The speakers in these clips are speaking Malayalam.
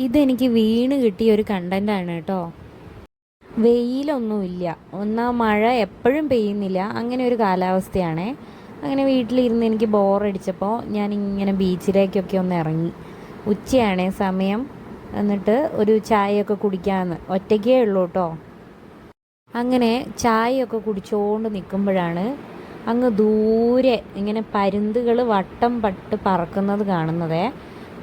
ഇതെനിക്ക് വീണ് കിട്ടിയ ഒരു കണ്ടൻ്റാണ് കേട്ടോ. വെയിലൊന്നുമില്ല, ഒന്നാ മഴ എപ്പോഴും പെയ്യുന്നില്ല, അങ്ങനെ ഒരു കാലാവസ്ഥയാണേ. അങ്ങനെ വീട്ടിലിരുന്ന് എനിക്ക് ബോറടിച്ചപ്പോൾ ഞാൻ ഇങ്ങനെ ബീച്ചിലേക്കൊക്കെ ഒന്ന് ഇറങ്ങി. ഉച്ചയാണേ സമയം. എന്നിട്ട് ഒരു ചായയൊക്കെ കുടിക്കാമെന്ന്, ഒറ്റയ്ക്കേ ഉള്ളൂ കേട്ടോ. അങ്ങനെ ചായയൊക്കെ കുടിച്ചുകൊണ്ട് നിൽക്കുമ്പോഴാണ് അങ്ങ് ദൂരെ ഇങ്ങനെ പരുന്തുകൾ വട്ടം പട്ട് പറക്കുന്നത് കാണുന്നതേ.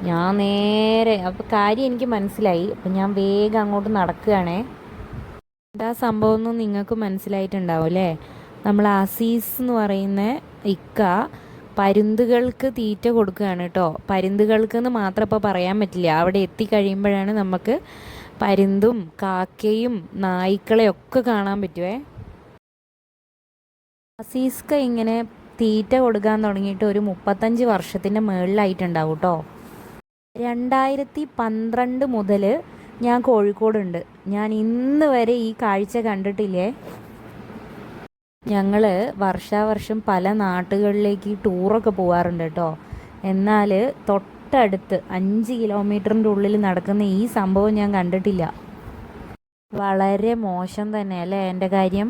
ഞാൻ നേരെ അപ്പോൾ കാര്യം എനിക്ക് മനസ്സിലായി. അപ്പം ഞാൻ വേഗം അങ്ങോട്ട് നടക്കുകയാണേ. എന്താ സംഭവം എന്ന് നിങ്ങൾക്ക് മനസ്സിലായിട്ടുണ്ടാവും അല്ലേ? നമ്മൾ അസീസ് എന്ന് പറയുന്ന ഇക്ക പരുന്തുകൾക്ക് തീറ്റ കൊടുക്കുകയാണ് കേട്ടോ. പരുന്തുകൾക്ക് എന്ന് മാത്രം ഇപ്പോൾ പറയാൻ പറ്റില്ല, അവിടെ എത്തിക്കഴിയുമ്പോഴാണ് നമുക്ക് പരുന്തും കാക്കയും നായ്ക്കളെയൊക്കെ കാണാൻ പറ്റുമേ. അസീസ്ക ഇങ്ങനെ തീറ്റ കൊടുക്കാൻ തുടങ്ങിയിട്ട് ഒരു 35 വർഷത്തിൻ്റെ മുകളിലായിട്ടുണ്ടാവും കേട്ടോ. 2012 മുതൽ ഞാൻ കോഴിക്കോടുണ്ട്. ഞാൻ ഇന്ന് വരെ ഈ കാഴ്ച കണ്ടിട്ടില്ലേ. ഞങ്ങൾ വർഷാവർഷം പല നാട്ടുകളിലേക്ക് ടൂറൊക്കെ പോകാറുണ്ട് കേട്ടോ. എന്നാൽ തൊട്ടടുത്ത് 5 കിലോമീറ്ററിൻ്റെ ഉള്ളിൽ നടക്കുന്ന ഈ സംഭവം ഞാൻ കണ്ടിട്ടില്ല. വളരെ മോശം തന്നെ അല്ലേ എൻ്റെ കാര്യം.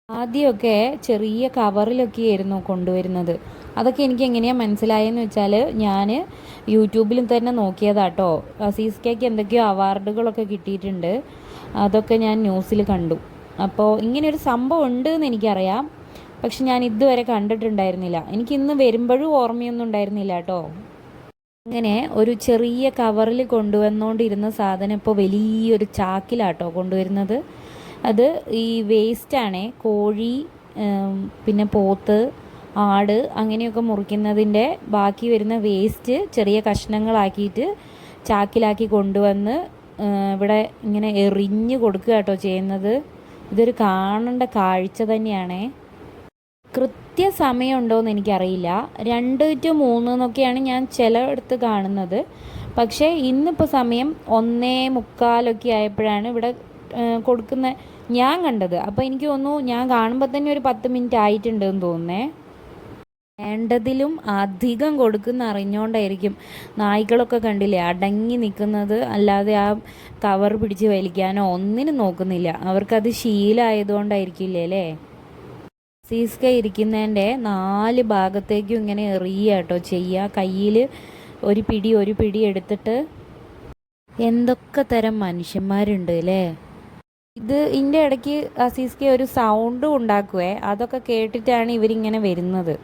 ആദ്യമൊക്കെ ചെറിയ കവറിലൊക്കെ ആയിരുന്നു കൊണ്ടുവരുന്നത്. അതൊക്കെ എനിക്ക് എങ്ങനെയാണ് മനസ്സിലായെന്ന് വെച്ചാൽ ഞാൻ യൂട്യൂബിൽ തന്നെ നോക്കിയതാട്ടോ. അസീസ്കയ്ക്ക് എന്തൊക്കെയോ അവാർഡുകളൊക്കെ കിട്ടിയിട്ടുണ്ട്, അതൊക്കെ ഞാൻ ന്യൂസിൽ കണ്ടു. അപ്പോൾ ഇങ്ങനെയൊരു സംഭവം ഉണ്ട് എന്ന് എനിക്കറിയാം, പക്ഷെ ഞാൻ ഇതുവരെ കണ്ടിട്ടുണ്ടായിരുന്നില്ല. എനിക്ക് ഇന്ന് വരുമ്പോഴും ഓർമ്മയൊന്നും ഉണ്ടായിരുന്നില്ല കേട്ടോ. അങ്ങനെ ഒരു ചെറിയ കവറിൽ കൊണ്ടുവന്നുകൊണ്ടിരുന്ന സാധനം ഇപ്പോൾ വലിയൊരു ചാക്കിലാട്ടോ കൊണ്ടുവരുന്നത്. അത് ഈ വേസ്റ്റാണേ, കോഴി പിന്നെ പോത്ത് ആട് അങ്ങനെയൊക്കെ മുറിക്കുന്നതിൻ്റെ ബാക്കി വരുന്ന വേസ്റ്റ് ചെറിയ കഷ്ണങ്ങളാക്കിയിട്ട് ചാക്കിലാക്കി കൊണ്ടുവന്ന് ഇവിടെ ഇങ്ങനെ എറിഞ്ഞ് കൊടുക്കുക കേട്ടോ ചെയ്യുന്നത്. ഇതൊരു കാണേണ്ട കാഴ്ച തന്നെയാണേ. കൃത്യസമയമുണ്ടോയെന്ന് എനിക്കറിയില്ല, 2 to 3 എന്നൊക്കെയാണ് ഞാൻ ചിലയിടത്ത് കാണുന്നത്. പക്ഷേ ഇന്നിപ്പോൾ സമയം 1:45 ആയപ്പോഴാണ് ഇവിടെ കൊടുക്കുന്ന ഞാൻ കണ്ടത്. അപ്പോൾ എനിക്ക് തോന്നുന്നു ഞാൻ കാണുമ്പോൾ തന്നെ ഒരു 10 മിനിറ്റ് ആയിട്ടുണ്ടെന്ന് തോന്നുന്നേ. വേണ്ടതിലും അധികം കൊടുക്കുന്ന അറിഞ്ഞുകൊണ്ടായിരിക്കും. നായ്ക്കളൊക്കെ കണ്ടില്ലേ അടങ്ങി നിൽക്കുന്നത്, അല്ലാതെ ആ കവർ പിടിച്ച് വലിക്കാനോ ഒന്നിനും നോക്കുന്നില്ല. അവർക്കത് ശീലമായതുകൊണ്ടായിരിക്കില്ലേ അല്ലേ. സീസ്ക ഇരിക്കുന്നതിൻ്റെ 4 ഭാഗത്തേക്കും ഇങ്ങനെ എറിയുക കേട്ടോ ചെയ്യുക. കയ്യിൽ ഒരു പിടി എടുത്തിട്ട്. എന്തൊക്കെ തരം മനുഷ്യന്മാരുണ്ട് അല്ലേ. ഇതിൻ്റെ ഇടയ്ക്ക് അസീസ്ക ഒരു സൗണ്ടും ഉണ്ടാക്കുവേ, അതൊക്കെ കേട്ടിട്ടാണ് ഇവരിങ്ങനെ വരുന്നത്.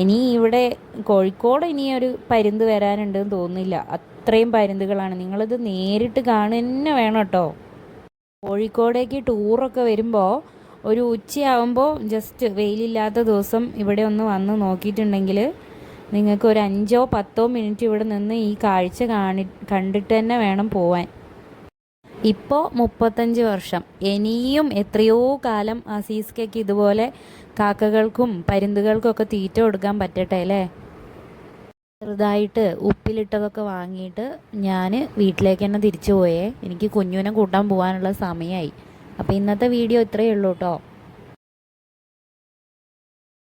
ഇനി ഇവിടെ കോഴിക്കോട് ഇനി ഒരു പരുന്ത് വരാനുണ്ടെന്ന് തോന്നുന്നില്ല, അത്രയും പരുന്തുകളാണ്. നിങ്ങളിത് നേരിട്ട് കാണുക തന്നെ വേണം കേട്ടോ. കോഴിക്കോടേക്ക് ടൂറൊക്കെ വരുമ്പോൾ ഒരു ഉച്ചയാകുമ്പോൾ ജസ്റ്റ് വെയിലില്ലാത്ത ദിവസം ഇവിടെ ഒന്ന് വന്ന് നോക്കിയിട്ടുണ്ടെങ്കിൽ നിങ്ങൾക്ക് ഒരു 5-10 മിനിറ്റ് ഇവിടെ നിന്ന് ഈ കാഴ്ച കണ്ടിട്ട് തന്നെ വേണം പോവാൻ. ഇപ്പോൾ 35 വർഷം, ഇനിയും എത്രയോ കാലം അസീസ്കയ്ക്ക് ഇതുപോലെ കാക്കകൾക്കും പരുന്തുകൾക്കൊക്കെ തീറ്റ കൊടുക്കാൻ പറ്റട്ടെ അല്ലേ. ചെറുതായിട്ട് ഉപ്പിലിട്ടതൊക്കെ വാങ്ങിയിട്ട് ഞാൻ വീട്ടിലേക്ക് തന്നെ തിരിച്ചു പോയേ. എനിക്ക് കുഞ്ഞുവിനെ കൂട്ടാൻ പോകാനുള്ള സമയമായി. അപ്പോൾ ഇന്നത്തെ വീഡിയോ ഇത്രയേ ഉള്ളൂ കേട്ടോ.